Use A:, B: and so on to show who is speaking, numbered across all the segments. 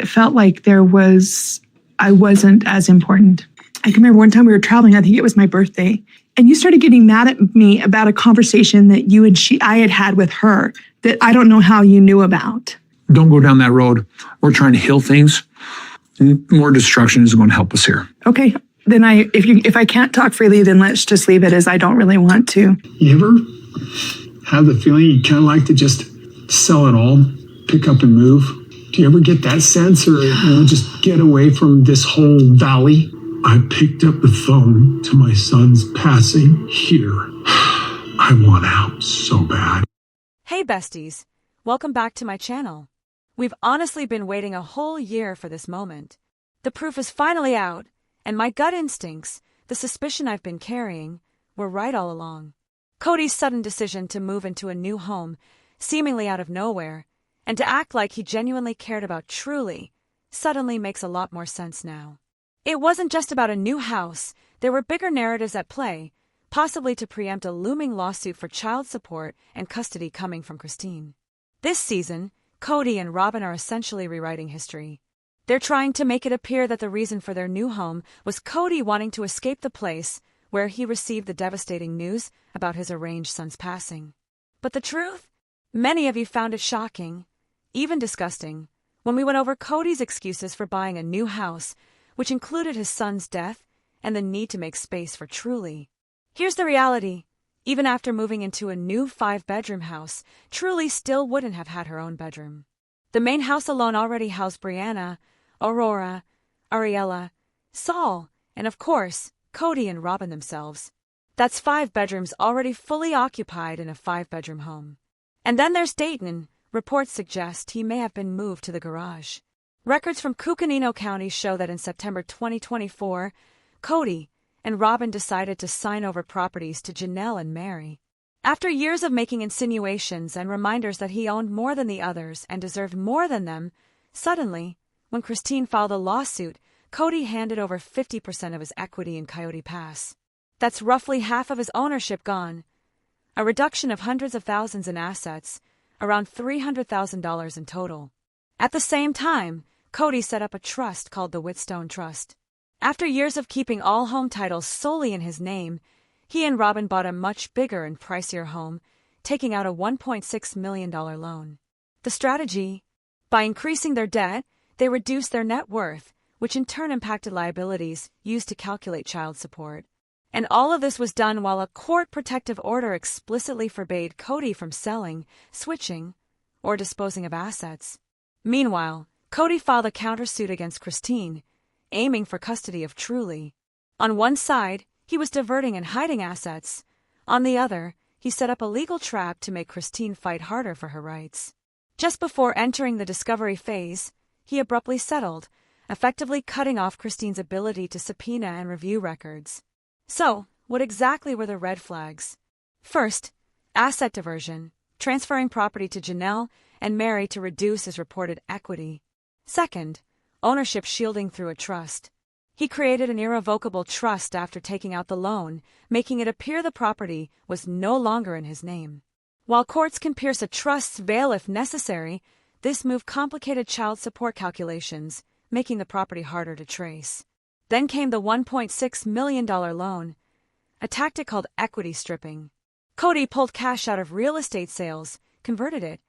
A: It felt like I wasn't as important. I can remember one time we were traveling, I think it was my birthday, and you started getting mad at me about a conversation that I had with her that I don't know how you knew about.
B: Don't go down that road. We're trying to heal things. More destruction is going to help us here.
A: Okay. Then if I can't talk freely, then let's just leave it as I don't really want to.
C: You ever have the feeling you kind of like to just sell it all, pick up and move? Do you ever get that sense, or just get away from this whole valley?
D: I picked up the phone to my son's passing here. I want out so bad.
E: Hey besties, welcome back to my channel. We've honestly been waiting a whole year for this moment. The proof is finally out, and my gut instincts, the suspicion I've been carrying, were right all along. Kody's sudden decision to move into a new home, seemingly out of nowhere, and to act like he genuinely cared about Truly, suddenly makes a lot more sense now. It wasn't just about a new house, there were bigger narratives at play, possibly to preempt a looming lawsuit for child support and custody coming from Christine. This season, Kody and Robyn are essentially rewriting history. They're trying to make it appear that the reason for their new home was Kody wanting to escape the place where he received the devastating news about his arranged son's passing. But the truth? Many of you found it shocking, even disgusting, when we went over Kody's excuses for buying a new house, which included his son's death and the need to make space for Truly. Here's the reality. Even after moving into a new 5-bedroom house, Truly still wouldn't have had her own bedroom. The main house alone already housed Brianna, Aurora, Ariella, Saul, and of course, Kody and Robyn themselves. That's 5 bedrooms already fully occupied in a 5-bedroom home. And then there's Dayton. Reports suggest he may have been moved to the garage. Records from Cucamonga County show that in September 2024, Kody and Robyn decided to sign over properties to Janelle and Mary. After years of making insinuations and reminders that he owned more than the others and deserved more than them, suddenly, when Christine filed a lawsuit, Kody handed over 50% of his equity in Coyote Pass. That's roughly half of his ownership gone. A reduction of hundreds of thousands in assets, around $300,000 in total. At the same time, Kody set up a trust called the Withhold Trust. After years of keeping all home titles solely in his name, he and Robyn bought a much bigger and pricier home, taking out a $1.6 million loan. The strategy? By increasing their debt, they reduced their net worth, which in turn impacted liabilities used to calculate child support. And all of this was done while a court protective order explicitly forbade Kody from selling, switching, or disposing of assets. Meanwhile, Kody filed a countersuit against Christine, aiming for custody of Truly. On one side, he was diverting and hiding assets. On the other, he set up a legal trap to make Christine fight harder for her rights. Just before entering the discovery phase, he abruptly settled, effectively cutting off Christine's ability to subpoena and review records. So, what exactly were the red flags? First, asset diversion, transferring property to Janelle and Mary to reduce his reported equity. Second, ownership shielding through a trust. He created an irrevocable trust after taking out the loan, making it appear the property was no longer in his name. While courts can pierce a trust's veil if necessary, this move complicated child support calculations, making the property harder to trace. Then came the $1.6 million loan, a tactic called equity stripping. Kody pulled cash out of real estate sales, converted it,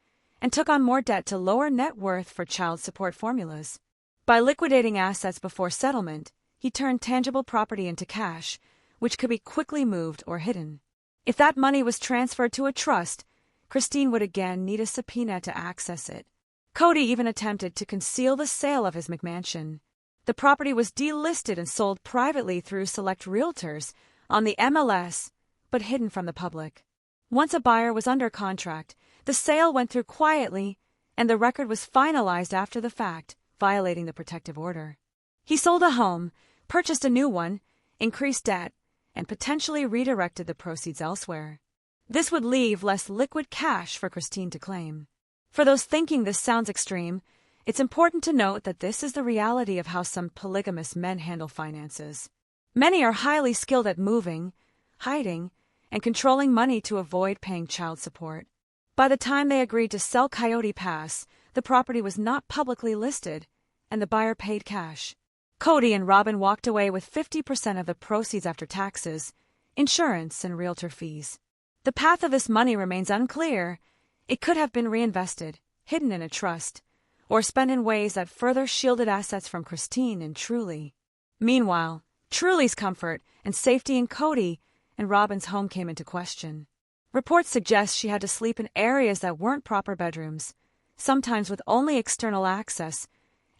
E: and took on more debt to lower net worth for child support formulas. By liquidating assets before settlement, he turned tangible property into cash, which could be quickly moved or hidden. If that money was transferred to a trust, Christine would again need a subpoena to access it. Kody even attempted to conceal the sale of his McMansion. The property was delisted and sold privately through select realtors on the MLS, but hidden from the public. Once a buyer was under contract, the sale went through quietly, and the record was finalized after the fact, violating the protective order. He sold a home, purchased a new one, increased debt, and potentially redirected the proceeds elsewhere. This would leave less liquid cash for Christine to claim. For those thinking this sounds extreme, it's important to note that this is the reality of how some polygamous men handle finances. Many are highly skilled at moving, hiding, and controlling money to avoid paying child support. By the time they agreed to sell Coyote Pass, the property was not publicly listed, and the buyer paid cash. Kody and Robyn walked away with 50% of the proceeds after taxes, insurance, and realtor fees. The path of this money remains unclear. It could have been reinvested, hidden in a trust, or spent in ways that further shielded assets from Christine and Truly. Meanwhile, Truly's comfort and safety in Kody and Robyn's home came into question. Reports suggest she had to sleep in areas that weren't proper bedrooms, sometimes with only external access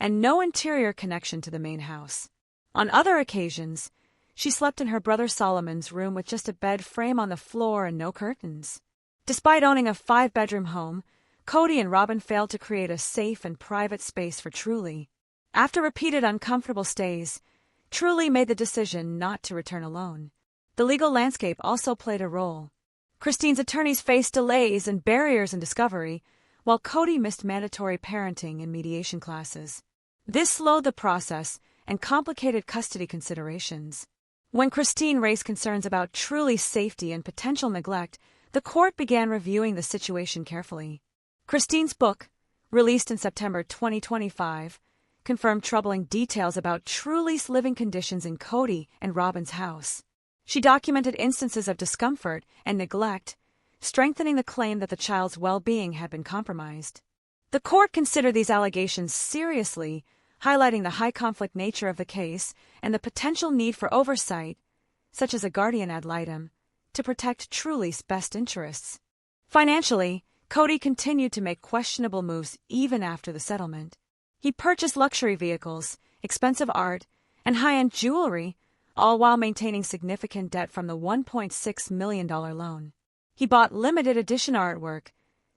E: and no interior connection to the main house. On other occasions, she slept in her brother Solomon's room with just a bed frame on the floor and no curtains. Despite owning a 5-bedroom home, Kody and Robyn failed to create a safe and private space for Truly. After repeated uncomfortable stays, Truly made the decision not to return alone. The legal landscape also played a role. Christine's attorneys faced delays and barriers in discovery, while Kody missed mandatory parenting and mediation classes. This slowed the process and complicated custody considerations. When Christine raised concerns about Truly's safety and potential neglect, the court began reviewing the situation carefully. Christine's book, released in September 2025, confirmed troubling details about Truly's living conditions in Kody and Robyn's house. She documented instances of discomfort and neglect, strengthening the claim that the child's well-being had been compromised. The court considered these allegations seriously, highlighting the high-conflict nature of the case and the potential need for oversight, such as a guardian ad litem, to protect Truly's best interests. Financially, Kody continued to make questionable moves even after the settlement. He purchased luxury vehicles, expensive art, and high-end jewelry, all while maintaining significant debt from the $1.6 million loan. He bought limited edition artwork,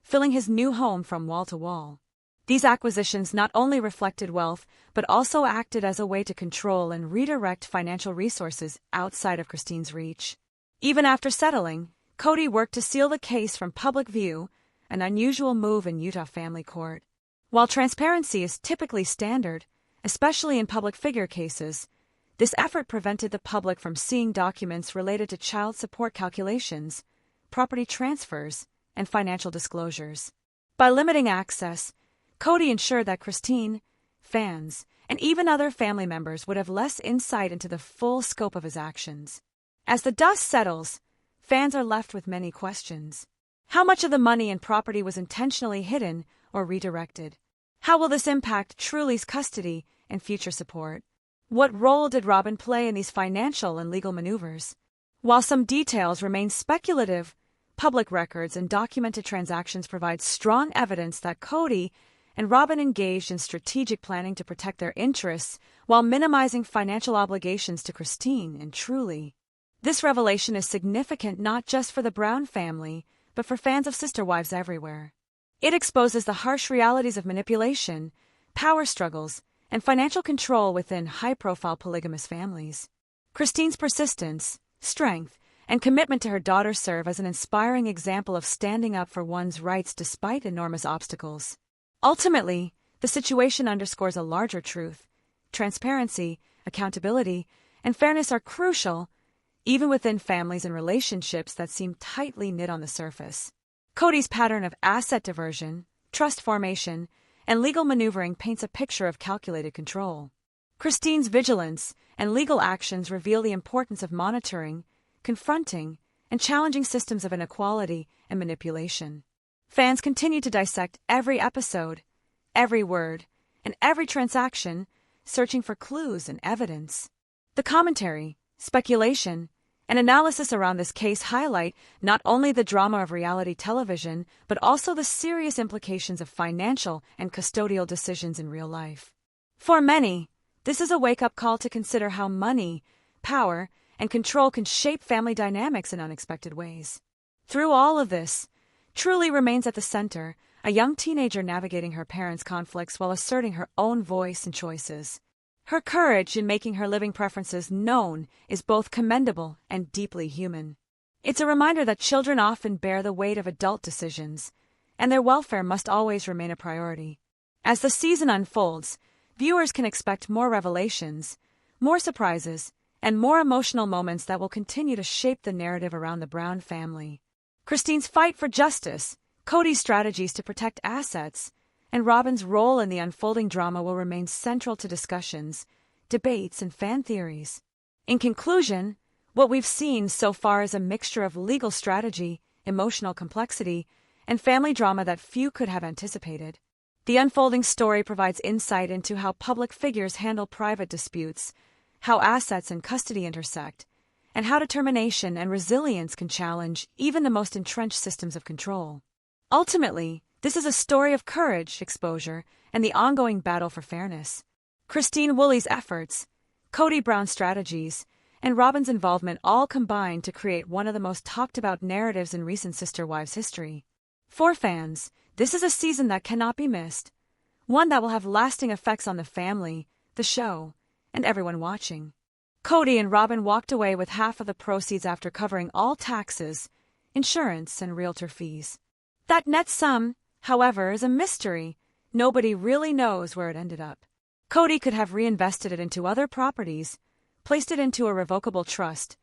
E: filling his new home from wall to wall. These acquisitions not only reflected wealth, but also acted as a way to control and redirect financial resources outside of Christine's reach. Even after settling, Kody worked to seal the case from public view, an unusual move in Utah family court. While transparency is typically standard, especially in public figure cases, this effort prevented the public from seeing documents related to child support calculations, property transfers, and financial disclosures. By limiting access, Kody ensured that Christine, fans, and even other family members would have less insight into the full scope of his actions. As the dust settles, fans are left with many questions. How much of the money and property was intentionally hidden or redirected? How will this impact Truly's custody and future support? What role did Robyn play in these financial and legal maneuvers? While some details remain speculative, public records and documented transactions provide strong evidence that Kody and Robyn engaged in strategic planning to protect their interests while minimizing financial obligations to Christine and Truly. This revelation is significant not just for the Brown family, but for fans of sister wives everywhere. It exposes the harsh realities of manipulation, power struggles, and financial control within high-profile polygamous families. Christine's persistence, strength, and commitment to her daughter serve as an inspiring example of standing up for one's rights despite enormous obstacles. Ultimately, the situation underscores a larger truth. Transparency, accountability, and fairness are crucial, even within families and relationships that seem tightly knit on the surface. Kody's pattern of asset diversion, trust formation, and legal maneuvering paints a picture of calculated control. Christine's vigilance and legal actions reveal the importance of monitoring, confronting, and challenging systems of inequality and manipulation. Fans continue to dissect every episode, every word, and every transaction, searching for clues and evidence. The commentary, speculation, and analysis around this case highlight not only the drama of reality television, but also the serious implications of financial and custodial decisions in real life. For many, this is a wake-up call to consider how money, power, and control can shape family dynamics in unexpected ways. Through all of this, Truly remains at the center, a young teenager navigating her parents' conflicts while asserting her own voice and choices. Her courage in making her living preferences known is both commendable and deeply human. It's a reminder that children often bear the weight of adult decisions, and their welfare must always remain a priority. As the season unfolds, viewers can expect more revelations, more surprises, and more emotional moments that will continue to shape the narrative around the Brown family. Christine's fight for justice, Kody's strategies to protect assets, and Robyn's role in the unfolding drama will remain central to discussions, debates, and fan theories. In conclusion, what we've seen so far is a mixture of legal strategy, emotional complexity, and family drama that few could have anticipated. The unfolding story provides insight into how public figures handle private disputes, how assets and custody intersect, and how determination and resilience can challenge even the most entrenched systems of control. Ultimately, this is a story of courage, exposure, and the ongoing battle for fairness. Christine Woolley's efforts, Kody Brown's strategies, and Robyn's involvement all combine to create one of the most talked-about narratives in recent Sister Wives history. For fans, this is a season that cannot be missed, one that will have lasting effects on the family, the show, and everyone watching. Kody and Robyn walked away with half of the proceeds after covering all taxes, insurance, and realtor fees. That net sum, however, is a mystery. Nobody really knows where it ended up. Kody could have reinvested it into other properties, placed it into a revocable trust,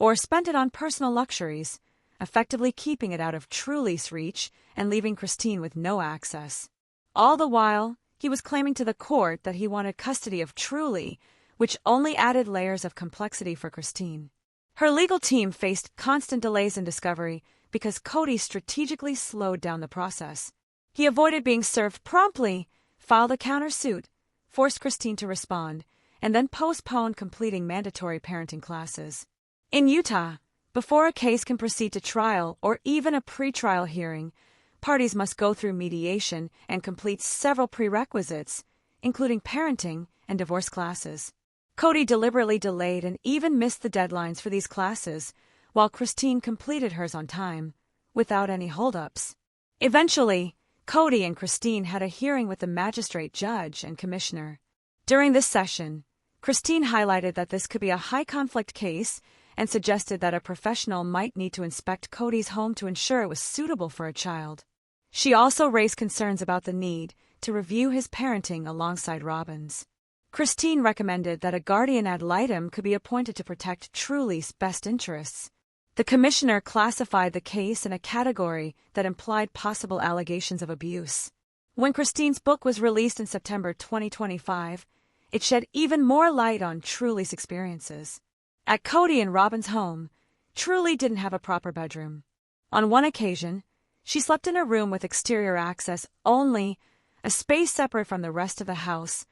E: or spent it on personal luxuries, effectively keeping it out of Truly's reach and leaving Christine with no access. All the while, he was claiming to the court that he wanted custody of Truly, which only added layers of complexity for Christine. Her legal team faced constant delays in discovery because Kody strategically slowed down the process. He avoided being served promptly, filed a countersuit, forced Christine to respond, and then postponed completing mandatory parenting classes. In Utah, before a case can proceed to trial or even a pretrial hearing, parties must go through mediation and complete several prerequisites, including parenting and divorce classes. Kody deliberately delayed and even missed the deadlines for these classes, while Christine completed hers on time, without any holdups. Eventually, Kody and Christine had a hearing with the magistrate judge and commissioner. During this session, Christine highlighted that this could be a high-conflict case and suggested that a professional might need to inspect Kody's home to ensure it was suitable for a child. She also raised concerns about the need to review his parenting alongside Robyn's. Christine recommended that a guardian ad litem could be appointed to protect Truly's best interests. The commissioner classified the case in a category that implied possible allegations of abuse. When Christine's book was released in September 2025, it shed even more light on Truly's experiences. At Kody and Robyn's home, Truly didn't have a proper bedroom. On one occasion, she slept in a room with exterior access only, a space separate from the rest of the house,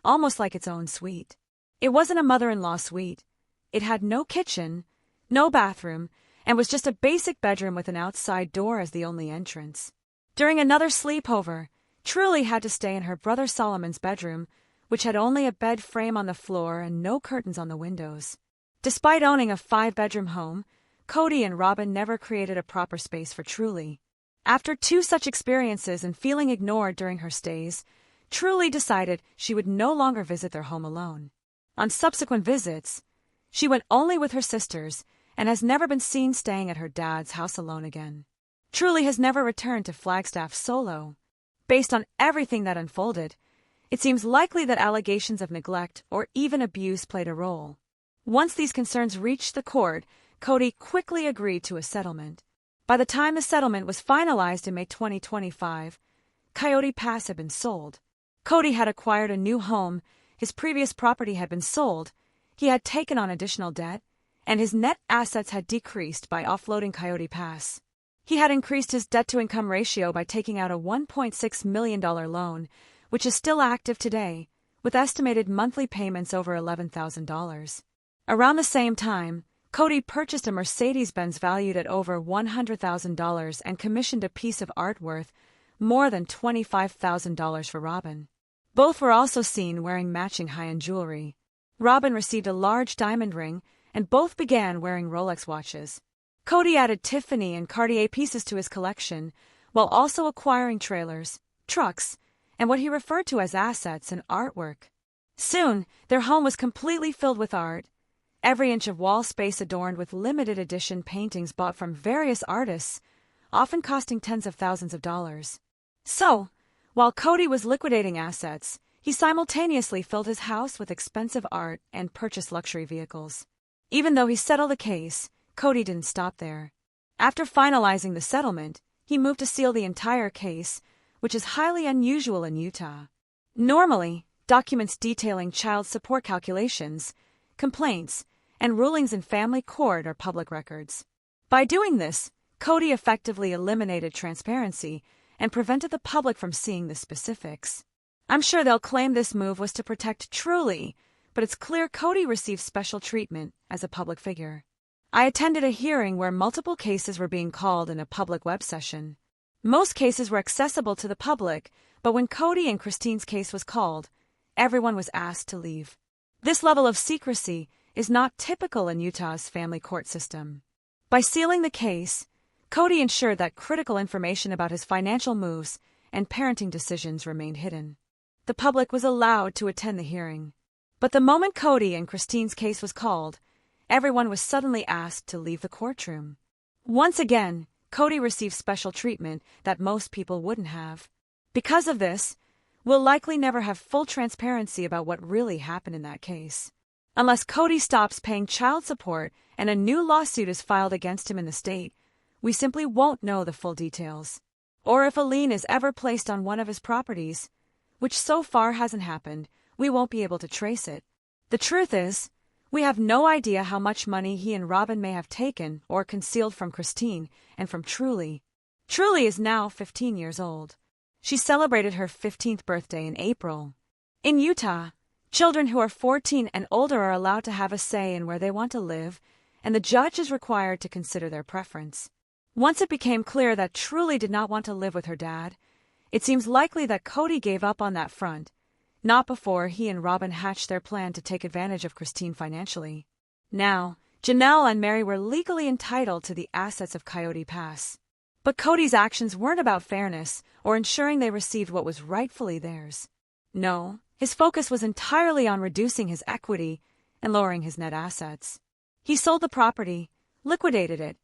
E: almost like its own suite. It wasn't a mother-in-law suite. It had no kitchen, no bathroom, and was just a basic bedroom with an outside door as the only entrance. During another sleepover, Truly had to stay in her brother Solomon's bedroom, which had only a bed frame on the floor and no curtains on the windows. Despite owning a 5-bedroom home, Kody and Robyn never created a proper space for Truly. After 2 such experiences and feeling ignored during her stays, Truly decided she would no longer visit their home alone. On subsequent visits, she went only with her sisters and has never been seen staying at her dad's house alone again. Truly has never returned to Flagstaff solo. Based on everything that unfolded, it seems likely that allegations of neglect or even abuse played a role. Once these concerns reached the court, Kody quickly agreed to a settlement. By the time the settlement was finalized in May 2025, Coyote Pass had been sold. Kody had acquired a new home, his previous property had been sold, he had taken on additional debt, and his net assets had decreased by offloading Coyote Pass. He had increased his debt-to-income ratio by taking out a $1.6 million loan, which is still active today, with estimated monthly payments over $11,000. Around the same time, Kody purchased a Mercedes-Benz valued at over $100,000 and commissioned a piece of art worth more than $25,000 for Robyn. Both were also seen wearing matching high-end jewelry. Robyn received a large diamond ring, and both began wearing Rolex watches. Kody added Tiffany and Cartier pieces to his collection, while also acquiring trailers, trucks, and what he referred to as assets and artwork. Soon, their home was completely filled with art, every inch of wall space adorned with limited edition paintings bought from various artists, often costing tens of thousands of dollars. So, while Kody was liquidating assets, he simultaneously filled his house with expensive art and purchased luxury vehicles. Even though he settled the case, Kody didn't stop there. After finalizing the settlement, he moved to seal the entire case, which is highly unusual in Utah. Normally, documents detailing child support calculations, complaints, and rulings in family court are public records. By doing this, Kody effectively eliminated transparency and prevented the public from seeing the specifics. I'm sure they'll claim this move was to protect Truly, but it's clear Kody received special treatment as a public figure. I attended a hearing where multiple cases were being called in a public web session. Most cases were accessible to the public, but when Kody and Christine's case was called, everyone was asked to leave. This level of secrecy is not typical in Utah's family court system. By sealing the case, Kody ensured that critical information about his financial moves and parenting decisions remained hidden. The public was allowed to attend the hearing. But the moment Kody and Christine's case was called, everyone was suddenly asked to leave the courtroom. Once again, Kody received special treatment that most people wouldn't have. Because of this, we'll likely never have full transparency about what really happened in that case. Unless Kody stops paying child support and a new lawsuit is filed against him in the state, we simply won't know the full details. Or if a lien is ever placed on one of his properties, which so far hasn't happened, we won't be able to trace it. The truth is, we have no idea how much money he and Robyn may have taken or concealed from Christine and from Truly. Truly is now 15 years old. She celebrated her 15th birthday in April. In Utah, children who are 14 and older are allowed to have a say in where they want to live, and the judge is required to consider their preference. Once it became clear that Truly did not want to live with her dad, it seems likely that Kody gave up on that front, not before he and Robyn hatched their plan to take advantage of Christine financially. Now, Janelle and Mary were legally entitled to the assets of Coyote Pass. But Kody's actions weren't about fairness or ensuring they received what was rightfully theirs. No, his focus was entirely on reducing his equity and lowering his net assets. He sold the property, liquidated it,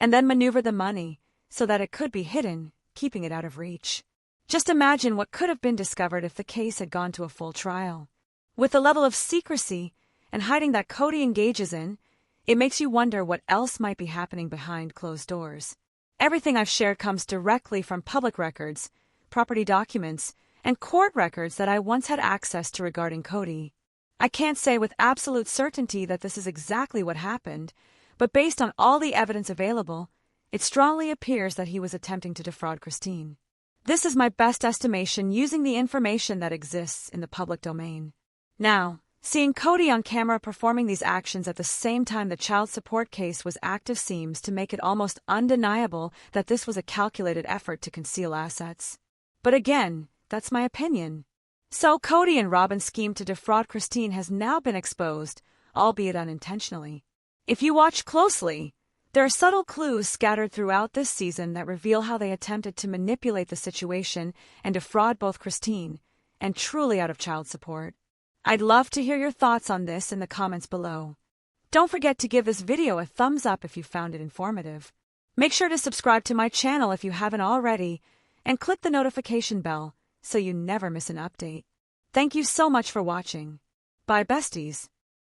E: and then maneuvered the money so that it could be hidden, keeping it out of reach. Just imagine what could have been discovered if the case had gone to a full trial. With the level of secrecy and hiding that Kody engages in, it makes you wonder what else might be happening behind closed doors. Everything I've shared comes directly from public records, property documents, and court records that I once had access to regarding Kody. I can't say with absolute certainty that this is exactly what happened, but based on all the evidence available, it strongly appears that he was attempting to defraud Christine. This is my best estimation using the information that exists in the public domain. Now, seeing Kody on camera performing these actions at the same time the child support case was active seems to make it almost undeniable that this was a calculated effort to conceal assets. But again, that's my opinion. So Kody and Robyn's scheme to defraud Christine has now been exposed, albeit unintentionally. If you watch closely, there are subtle clues scattered throughout this season that reveal how they attempted to manipulate the situation and defraud both Christine and Truly out of child support. I'd love to hear your thoughts on this in the comments below. Don't forget to give this video a thumbs up if you found it informative. Make sure to subscribe to my channel if you haven't already, and click the notification bell so you never miss an update. Thank you so much for watching. Bye, besties.